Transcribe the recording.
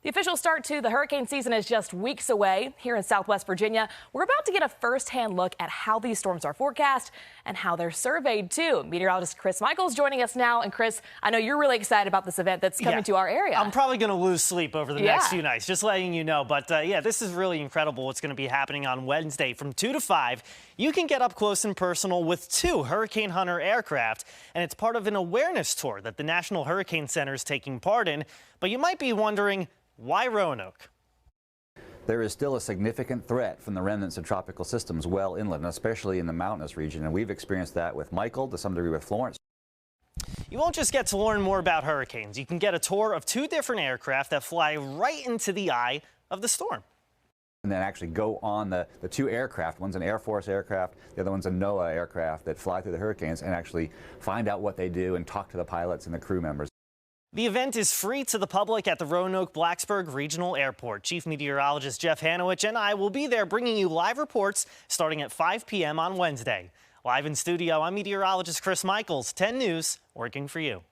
The official start to the hurricane season is just weeks away. Here in Southwest Virginia, we're about to get a first-hand look at how these storms are forecast and how they're surveyed, too. Meteorologist Chris Michaels joining us now. And Chris, I know you're really excited about this event that's coming to our area. I'm probably going to lose sleep over the next few nights, just letting you know. But yeah, this is really incredible what's going to be happening on Wednesday from 2 to 5. You can get up close and personal with 2 Hurricane Hunter aircraft, and it's part of an awareness tour that the National Hurricane Center is taking part in. But you might be wondering, why Roanoke? There is still a significant threat from the remnants of tropical systems well inland, especially in the mountainous region, and we've experienced that with Michael, to some degree with Florence. You won't just get to learn more about hurricanes. You can get a tour of 2 different aircraft that fly right into the eye of the storm. And then actually go on the 2 aircraft. One's an Air Force aircraft, the other one's a NOAA aircraft that fly through the hurricanes and actually find out what they do and talk to the pilots and the crew members. The event is free to the public at the Roanoke-Blacksburg Regional Airport. Chief Meteorologist Jeff Hanowich and I will be there bringing you live reports starting at 5 p.m. on Wednesday. Live in studio, I'm meteorologist Chris Michaels, 10 News, working for you.